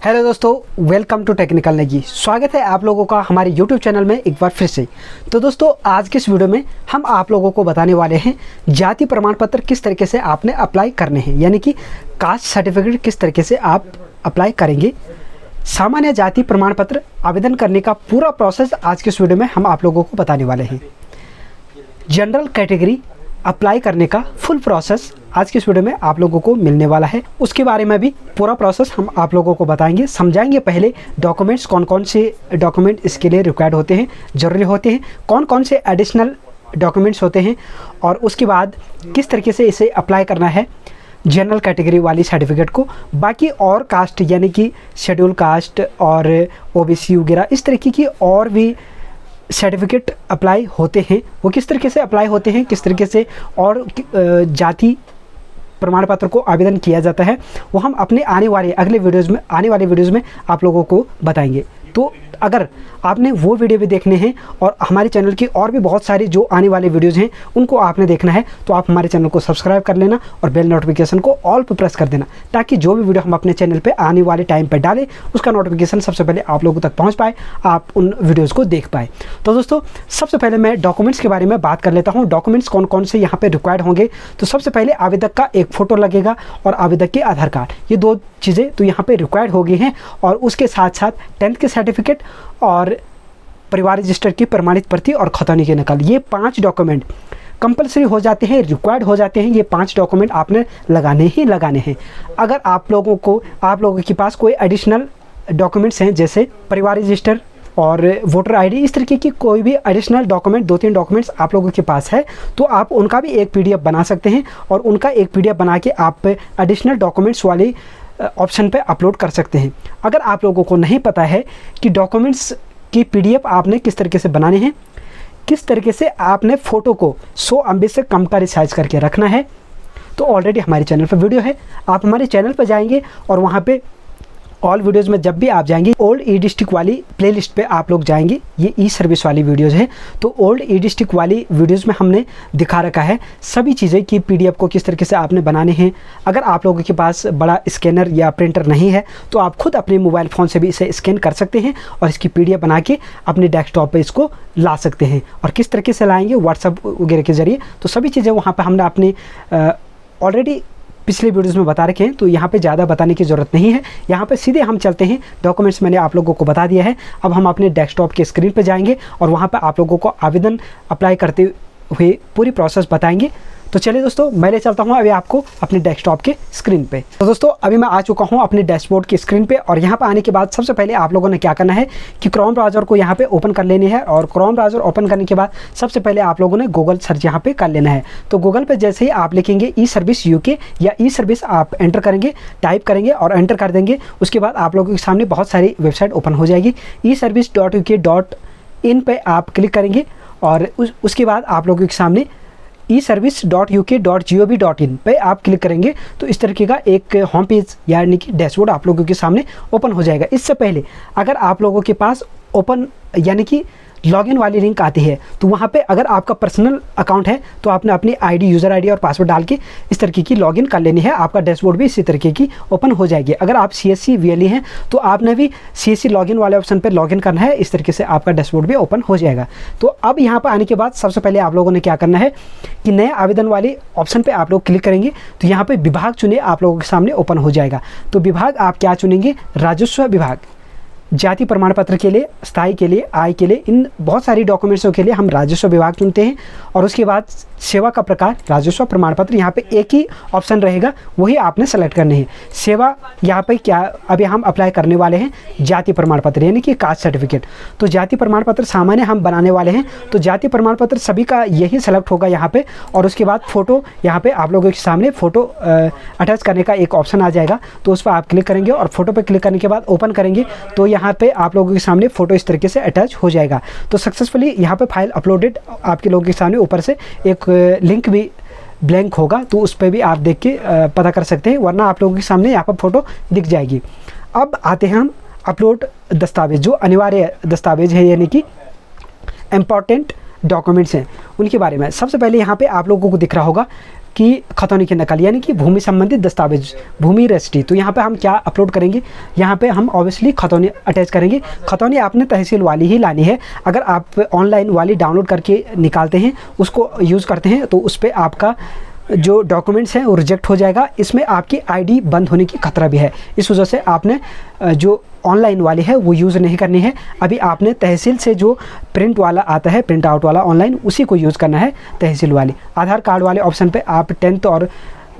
Hello दोस्तों, welcome to technical Negi. स्वागत है आप लोगों का हमारे यूट्यूब चैनल में एक बार फिर से। तो दोस्तों, आज के इस वीडियो में हम आप लोगों को बताने वाले हैं जाति प्रमाण पत्र किस तरीके से आपने अप्लाई करने हैं, यानी कि कास्ट सर्टिफिकेट किस तरीके से आप अप्लाई करेंगे। सामान्य जाति प्रमाण पत्र आवेदन करने का पूरा प्रोसेस आज के इस वीडियो में हम आप लोगों को बताने वाले हैं। जनरल कैटेगरी अप्लाई करने का फुल प्रोसेस आज की इस वीडियो में आप लोगों को मिलने वाला है। उसके बारे में भी पूरा प्रोसेस हम आप लोगों को बताएंगे, समझाएंगे। पहले डॉक्यूमेंट्स कौन कौन से डॉक्यूमेंट इसके लिए रिक्वायर्ड होते हैं, ज़रूरी होते हैं, कौन कौन से एडिशनल डॉक्यूमेंट्स होते हैं, और उसके बाद किस तरीके से इसे अप्लाई करना है जनरल कैटेगरी वाली सर्टिफिकेट को। बाकी और कास्ट यानी कि शेड्यूल कास्ट और OBC वगैरह इस तरीके की और भी सर्टिफिकेट अप्लाई होते हैं, वो किस तरीके से अप्लाई होते हैं, किस तरीके से और जाति प्रमाण पत्र को आवेदन किया जाता है, वो हम अपने आने वाले वीडियोज़ में आप लोगों को बताएंगे। तो अगर आपने वो वीडियो भी देखने हैं और हमारे चैनल की और भी बहुत सारी जो आने वाले वीडियोज़ हैं उनको आपने देखना है, तो आप हमारे चैनल को सब्सक्राइब कर लेना और बेल नोटिफिकेशन को ऑल पर प्रेस कर देना, ताकि जो भी वीडियो हम अपने चैनल पे आने वाले टाइम पे डालें उसका नोटिफिकेशन सबसे पहले आप लोगों तक पहुँच पाए, आप उन वीडियोज़ को देख पाए। तो दोस्तों, सबसे पहले मैं डॉक्यूमेंट्स के बारे में बात कर लेता हूँ। डॉक्यूमेंट्स कौन कौन से यहाँ पर रिक्वायर्ड होंगे। तो सबसे पहले आवेदक का एक फ़ोटो लगेगा और आवेदक के आधार कार्ड, ये दो चीज़ें तो यहाँ पे रिक्वायर्ड हो गई हैं। और उसके साथ साथ 10th की सर्टिफिकेट और परिवार रजिस्टर की प्रमाणित प्रति और खतौनी की नकल, ये 5 डॉक्यूमेंट कंपलसरी हो जाते हैं, रिक्वायर्ड हो जाते हैं। ये 5 डॉक्यूमेंट आपने लगाने ही लगाने हैं। अगर आप लोगों के पास कोई एडिशनल डॉक्यूमेंट्स हैं, जैसे परिवार रजिस्टर और वोटर ID, इस तरीके की कोई भी एडिशनल डॉक्यूमेंट 2-3 डॉक्यूमेंट्स आप लोगों के पास है, तो आप उनका भी एक PDF बना सकते हैं और उनका एक PDF बना के आप एडिशनल डॉक्यूमेंट्स वाले ऑप्शन पे अपलोड कर सकते हैं। अगर आप लोगों को नहीं पता है कि डॉक्यूमेंट्स की PDF आपने किस तरीके से बनाने हैं, किस तरीके से आपने फ़ोटो को 100 MB से कम का रिसाइज करके रखना है, तो ऑलरेडी हमारे चैनल पर वीडियो है। आप हमारे चैनल पर जाएंगे और वहाँ पे ऑल वीडियोज़ में जब भी आप जाएंगे ओल्ड E-डिस्ट्रिक्ट वाली प्लेलिस्ट पे आप लोग जाएंगे, ये E-सर्विस वाली वीडियोज़ है। तो ओल्ड E-डिस्ट्रिक्ट वाली वीडियोज़ में हमने दिखा रखा है सभी चीज़ें कि PDF को किस तरीके से आपने बनाने हैं। अगर आप लोगों के पास बड़ा स्कैनर या प्रिंटर नहीं है, तो आप खुद अपने मोबाइल फ़ोन से भी इसे स्कैन कर सकते हैं और इसकी PDF बना के अपने डेस्कटॉप पर इसको ला सकते हैं। और किस तरीके से लाएँगे, व्हाट्सअप वगैरह के ज़रिए, तो सभी चीज़ें वहाँ पर हमने अपने ऑलरेडी पिछले वीडियोज़ में बता रखे हैं, तो यहाँ पे ज़्यादा बताने की ज़रूरत नहीं है। यहाँ पे सीधे हम चलते हैं। डॉक्यूमेंट्स मैंने आप लोगों को बता दिया है। अब हम अपने डेस्कटॉप के स्क्रीन पे जाएंगे और वहाँ पे आप लोगों को आवेदन अप्लाई करते हुए पूरी प्रोसेस बताएंगे। तो चलिए दोस्तों, मैं ले चलता हूँ अभी आपको अपने डेस्कटॉप के स्क्रीन पे। तो दोस्तों, अभी मैं आ चुका हूँ अपने डैशबोर्ड की स्क्रीन पे, और यहाँ पे आने के बाद सबसे पहले आप लोगों ने क्या करना है कि क्रोम ब्राउज़र को यहाँ पे ओपन कर लेनी है। और क्रोम ब्राउज़र ओपन करने के बाद सबसे पहले आप लोगों ने गूगल सर्च यहाँ पे कर लेना है। तो गूगल पे जैसे ही आप लिखेंगे E-सर्विस UK या E-सर्विस आप एंटर करेंगे, टाइप करेंगे और एंटर कर देंगे, उसके बाद आप लोगों के सामने बहुत सारी वेबसाइट ओपन हो जाएगी। eservice.uk.in पे आप क्लिक करेंगे और उसके बाद आप लोगों के सामने eservice.uk.gov.in पे आप क्लिक करेंगे, तो इस तरीके का एक होम पेज यानी कि डैशबोर्ड आप लोगों के सामने ओपन हो जाएगा। इससे पहले अगर आप लोगों के पास ओपन यानी कि लॉगिन वाली लिंक आती है, तो वहाँ पे अगर आपका पर्सनल अकाउंट है तो आपने अपनी यूज़र ID और पासवर्ड डाल के इस तरीके की लॉगिन कर लेनी है। आपका डैशबोर्ड भी इसी तरीके की ओपन हो जाएगी। अगर आप CSC VLE हैं तो आपने भी CSC लॉगिन वाले ऑप्शन पर लॉगिन करना है। इस तरीके से आपका डैशबोर्ड भी ओपन हो जाएगा। तो अब यहाँ पर आने के बाद सबसे पहले आप लोगों ने क्या करना है कि नए आवेदन वाले ऑप्शन पर आप लोग क्लिक करेंगे, तो यहाँ पर विभाग चुने आप लोगों के सामने ओपन हो जाएगा। तो विभाग आप क्या चुनेंगे, राजस्व विभाग। जाति प्रमाण पत्र के लिए, स्थायी के लिए, आय के लिए, इन बहुत सारी डॉक्यूमेंट्सों के लिए हम राजस्व विभाग चुनते हैं। और उसके बाद सेवा का प्रकार राजस्व प्रमाण पत्र, यहाँ पे एक ही ऑप्शन रहेगा, वही आपने सेलेक्ट करने हैं। सेवा यहाँ पे क्या अभी हम अप्लाई करने वाले हैं, जाति प्रमाण पत्र यानी कि कास्ट सर्टिफिकेट। तो जाति प्रमाण पत्र सामान्य हम बनाने वाले हैं, तो जाति प्रमाण पत्र सभी का यही सेलेक्ट होगा यहाँ पे। और उसके बाद फ़ोटो, यहाँ पे आप लोगों के सामने फ़ोटो अटैच करने का एक ऑप्शन आ जाएगा, तो उस पर आप क्लिक करेंगे और फोटो पर क्लिक करने के बाद ओपन करेंगे, तो यहाँ पे आप लोगों के सामने फ़ोटो इस तरीके से अटैच हो जाएगा। तो सक्सेसफुली यहाँ पे फाइल अपलोडेड आपके लोगों के सामने ऊपर से एक लिंक भी ब्लैंक होगा, तो उस पर भी आप देख के पता कर सकते हैं, वरना आप लोगों के सामने यहाँ पर फ़ोटो दिख जाएगी। अब आते हैं हम अपलोड दस्तावेज, जो अनिवार्य दस्तावेज है यानी कि इम्पॉर्टेंट डॉक्यूमेंट्स हैं उनके बारे में। सबसे पहले यहाँ पे आप लोगों को दिख रहा होगा कि खतौनी की नकल यानी कि भूमि संबंधित दस्तावेज, भूमि रजिस्ट्री। तो यहाँ पे हम क्या अपलोड करेंगे, यहाँ पे हम ऑब्वियसली खतौनी अटैच करेंगे। खतौनी आपने तहसील वाली ही लानी है। अगर आप ऑनलाइन वाली डाउनलोड करके निकालते हैं, उसको यूज़ करते हैं, तो उस पर आपका जो डॉक्यूमेंट्स हैं वो रिजेक्ट हो जाएगा। इसमें आपकी आईडी बंद होने की खतरा भी है। इस वजह से आपने जो ऑनलाइन वाली है वो यूज़ नहीं करनी है। अभी आपने तहसील से जो प्रिंट वाला आता है, प्रिंट आउट वाला ऑनलाइन, उसी को यूज़ करना है, तहसील वाली। आधार कार्ड वाले ऑप्शन पे आप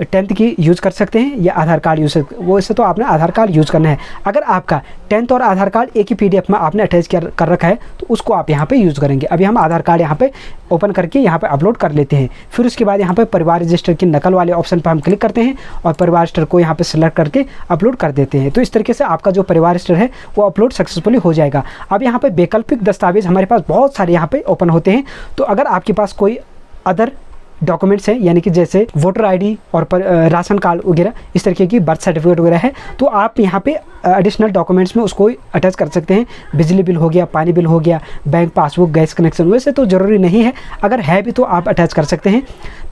10th की यूज़ कर सकते हैं या आधार कार्ड यूज़, वो इससे तो आपने आधार कार्ड यूज़ करना है। अगर आपका 10th और आधार कार्ड एक ही PDF में आपने अटैच कर रखा है तो उसको आप यहाँ पे यूज़ करेंगे। अभी हम आधार कार्ड यहाँ पे ओपन करके यहाँ पे अपलोड कर लेते हैं। फिर उसके बाद यहाँ पे परिवार रजिस्टर की नकल वाले ऑप्शन पर हम क्लिक करते हैं और परिवार रजिस्टर को यहाँ पे सेलेक्ट करके अपलोड कर देते हैं। तो इस तरीके से आपका जो परिवार रजिस्टर है वो अपलोड सक्सेसफुली हो जाएगा। अब यहाँ पे वैकल्पिक दस्तावेज हमारे पास बहुत सारे यहाँ पे ओपन होते हैं। तो अगर आपके पास कोई अदर डॉक्यूमेंट्स हैं, यानी कि जैसे वोटर आईडी और राशन कार्ड वगैरह, इस तरीके की बर्थ सर्टिफिकेट वगैरह है, तो आप यहाँ पे एडिशनल डॉक्यूमेंट्स में उसको अटैच कर सकते हैं। बिजली बिल हो गया, पानी बिल हो गया, बैंक पासबुक, गैस कनेक्शन, वैसे तो ज़रूरी नहीं है, अगर है भी तो आप अटैच कर सकते हैं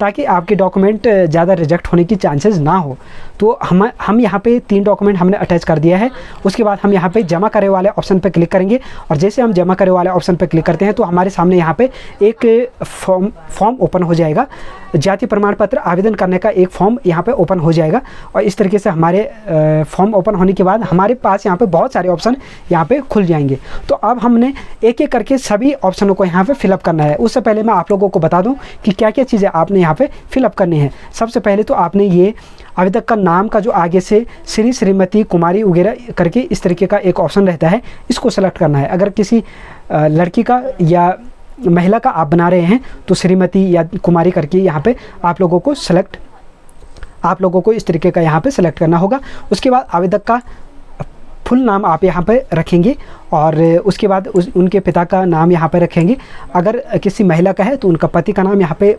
ताकि आपके डॉक्यूमेंट ज़्यादा रिजेक्ट होने की चांसेस ना हो। तो हम यहाँ पे 3 डॉक्यूमेंट हमने अटैच कर दिया है। उसके बाद हम यहाँ पे जमा करे वाले ऑप्शन पे क्लिक करेंगे और जैसे हम जमा करे वाले ऑप्शन पे क्लिक करते हैं तो हमारे सामने यहाँ पे एक फॉर्म ओपन हो जाएगा। जाति प्रमाण पत्र आवेदन करने का एक फॉर्म यहाँ पे ओपन हो जाएगा। और इस तरीके से हमारे फॉर्म ओपन होने के बाद हमारे पास यहाँ पे बहुत सारे ऑप्शन यहाँ पे खुल जाएंगे। तो अब हमने एक एक करके सभी ऑप्शनों को यहाँ पे फिलअप करना है। उससे पहले मैं आप लोगों को बता दूं कि क्या क्या चीज़ें आपने यहाँ पे फिलअप करनी है। सबसे पहले तो आपने ये आवेदक का नाम का जो आगे से श्री, श्रीमती, कुमारी वगैरह करके इस तरीके का एक ऑप्शन रहता है, इसको सेलेक्ट करना है। अगर किसी लड़की का या महिला का आप बना रहे हैं तो श्रीमती या कुमारी करके यहाँ पे आप लोगों को इस तरीके का यहाँ पे सेलेक्ट करना होगा। उसके बाद आवेदक का फुल नाम आप यहाँ पे रखेंगे और उसके बाद उनके पिता का नाम यहाँ पे रखेंगे। अगर किसी महिला का है तो उनका पति का नाम यहाँ पे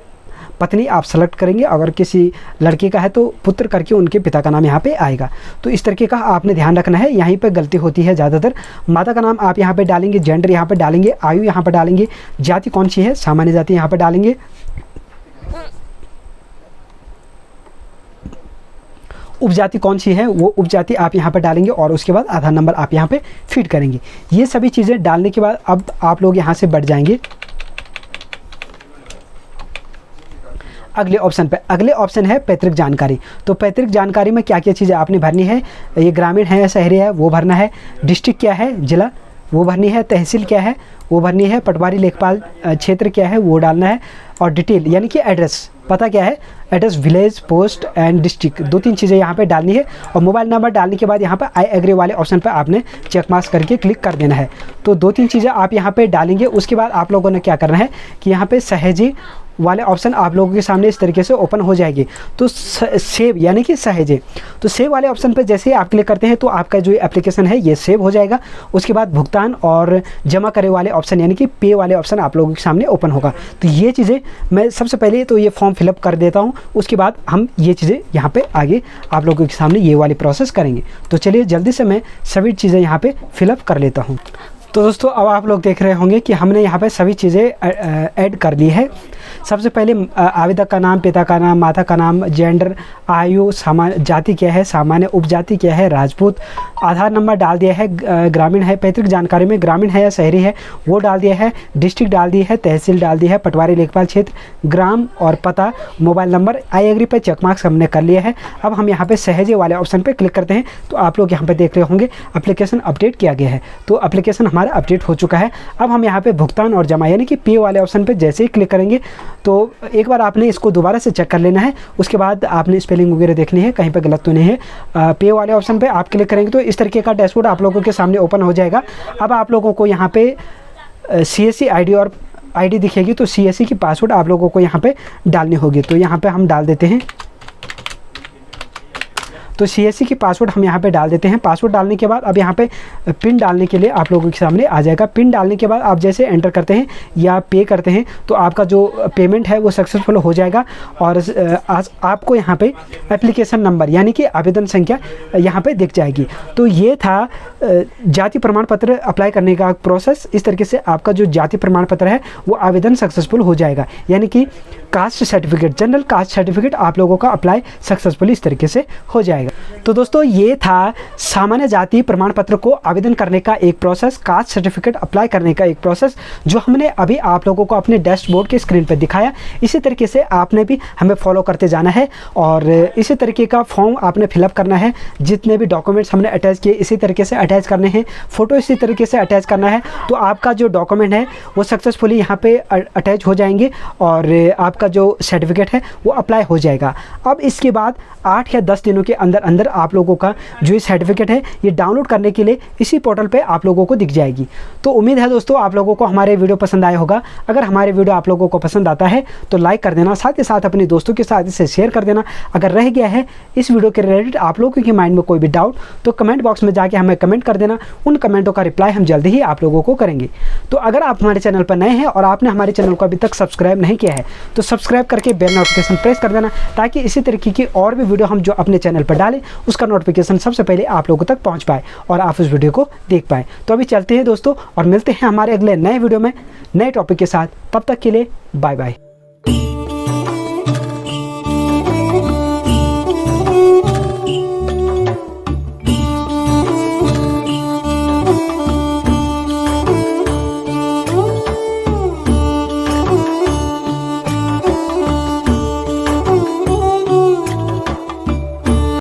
पत्नी आप सेलेक्ट करेंगे। अगर किसी लड़की का है तो पुत्र करके उनके पिता का नाम यहाँ पे आएगा। तो इस तरीके का आपने ध्यान रखना है। यहीं पे गलती होती है ज़्यादातर। माता का नाम आप यहाँ पे डालेंगे, जेंडर यहाँ पे डालेंगे, आयु यहाँ पे डालेंगे, जाति कौन सी है, सामान्य जाति यहाँ पे डालेंगे, उपजाति कौन सी है वो उपजाति आप यहाँ पर डालेंगे और उसके बाद आधार नंबर आप यहाँ पे फीड करेंगे। ये सभी चीज़ें डालने के बाद अब आप लोग यहाँ से बढ़ जाएंगे अगले ऑप्शन पे। अगले ऑप्शन है पैतृक जानकारी। तो पैतृक जानकारी में क्या क्या चीज़ें आपने भरनी है, ये ग्रामीण है या शहरी है वो भरना है, डिस्ट्रिक्ट क्या है, जिला वो भरनी है, तहसील क्या है वो भरनी है, पटवारी लेखपाल क्षेत्र क्या है वो डालना है, और डिटेल यानी कि एड्रेस, पता क्या है, address, village, post and district, 2-3 चीज़ें यहाँ पे डालनी है। और मोबाइल नंबर डालने के बाद यहाँ पे आई एग्री वाले ऑप्शन पे आपने चेक मार्क करके क्लिक कर देना है। तो 2-3 चीज़ें आप यहाँ पे डालेंगे। उसके बाद आप लोगों ने क्या करना है कि यहाँ पे सहेजे वाले ऑप्शन आप लोगों के सामने इस तरीके से ओपन हो जाएगी। तो सेव यानी कि सहेजे, तो सेव वाले ऑप्शन पे जैसे ही आप क्लिक करते हैं तो आपका जो एप्लीकेशन है ये सेव हो जाएगा। उसके बाद भुगतान और जमा करे वाले ऑप्शन यानी कि पे वाले ऑप्शन आप लोगों के सामने ओपन होगा। तो ये चीज़ें मैं सबसे पहले तो ये फॉर्म फिलअप कर देता हूँ, उसके बाद हम ये चीज़ें यहाँ पे आगे आप लोगों के सामने ये वाली प्रोसेस करेंगे। तो चलिए जल्दी से मैं सभी चीज़ें यहाँ पे फिलअप कर लेता हूँ। तो दोस्तों अब आप लोग देख रहे होंगे कि हमने यहाँ पे सभी चीज़ें ऐड कर ली है। सबसे पहले आवेदक का नाम, पिता का नाम, माता का नाम, जेंडर, आयु, सामान्य जाति क्या है, सामान्य उपजाति क्या है, राजपूत, आधार नंबर डाल दिया है, ग्रामीण है, पैतृक जानकारी में ग्रामीण है या शहरी है वो डाल दिया है, डिस्ट्रिक्ट डाल दी है, तहसील डाल दी है, पटवारी लेखपाल क्षेत्र, ग्राम और पता, मोबाइल नंबर, आई एग्री पे चेक मार्क्स हमने कर लिया है। अब हम यहाँ पे सहेजे वाले ऑप्शन पे क्लिक करते हैं तो आप लोग यहाँ पे देख रहे होंगे एप्लीकेशन अपडेट किया गया है। तो एप्लीकेशन हमारा अपडेट हो चुका है। अब हम यहाँ पे भुगतान और जमा यानी कि पे वाले ऑप्शन पे जैसे ही क्लिक करेंगे तो एक बार आपने इसको दोबारा से चेक कर लेना है। उसके बाद आपने स्पेलिंग वगैरह देखनी है कहीं पे गलत तो नहीं है। पे वाले ऑप्शन पे आप क्लिक करेंगे तो इस तरीके का डैशबोर्ड आप लोगों के सामने ओपन हो जाएगा। अब आप लोगों को यहाँ पे CSC ID और ID दिखेगी तो CSC की पासवर्ड आप लोगों को यहाँ पे डालनी होगी। तो यहाँ पे हम डाल देते हैं। तो CSC की पासवर्ड हम यहाँ पे डाल देते हैं। पासवर्ड डालने के बाद अब यहाँ पे पिन डालने के लिए आप लोगों के सामने आ जाएगा। पिन डालने के बाद आप जैसे एंटर करते हैं या पे करते हैं तो आपका जो पेमेंट है वो सक्सेसफुल हो जाएगा। और आज आपको यहाँ पे एप्लीकेशन नंबर यानी कि आवेदन संख्या यहाँ पे दिख जाएगी। तो ये था जाति प्रमाण पत्र अप्लाई करने का प्रोसेस। इस तरीके से आपका जो जाति प्रमाण पत्र है वो आवेदन सक्सेसफुल हो जाएगा, यानी कि caste certificate, general caste certificate आप लोगों का अप्लाई सक्सेसफुली इस तरीके से हो जाएगा। तो दोस्तों ये था सामान्य जाति प्रमाण पत्र को आवेदन करने का एक प्रोसेस, कास्ट सर्टिफिकेट अप्लाई करने का एक प्रोसेस, जो हमने अभी आप लोगों को अपने डैशबोर्ड के स्क्रीन पर दिखाया। इसी तरीके से आपने भी हमें फॉलो करते जाना है और इसी तरीके का फॉर्म आपने फिलअप करना है। जितने भी डॉक्यूमेंट्स हमने अटैच किए इसी तरीके से अटैच करने हैं, फ़ोटो इसी तरीके से अटैच करना है। तो आपका जो डॉक्यूमेंट है वो सक्सेसफुली यहाँ पे अटैच हो जाएंगे और आपका जो सर्टिफिकेट है वो अप्लाई हो जाएगा। अब इसके बाद 8 या 10 दिनों के अंदर अंदर आप लोगों का जो ये सर्टिफिकेट है ये डाउनलोड करने के लिए इसी पोर्टल पे आप लोगों को दिख जाएगी। तो उम्मीद है दोस्तों आप लोगों को हमारे वीडियो पसंद आया होगा। अगर हमारे वीडियो आप लोगों को पसंद आता है तो लाइक कर देना, साथ ही साथ अपने दोस्तों के साथ इसे शेयर कर देना। अगर रह गया है इस वीडियो के रिलेटेड आप लोगों के माइंड में कोई भी डाउट तो कमेंट बॉक्स में जाके हमें कमेंट कर देना। उन कमेंटों का रिप्लाई हम जल्दी ही आप लोगों को करेंगे। तो अगर आप हमारे चैनल पर नए हैं और आपने हमारे चैनल को अभी तक सब्सक्राइब नहीं किया है तो सब्सक्राइब करके बेल नोटिफिकेशन प्रेस कर देना, ताकि इसी तरीके की और भी वीडियो हम जो अपने चैनल पर डालें उसका नोटिफिकेशन सबसे पहले आप लोगों तक पहुंच पाए और आप उस वीडियो को देख पाए। तो अभी चलते हैं दोस्तों और मिलते हैं हमारे अगले नए वीडियो में नए टॉपिक के साथ। तब तक के लिए बाय बाय।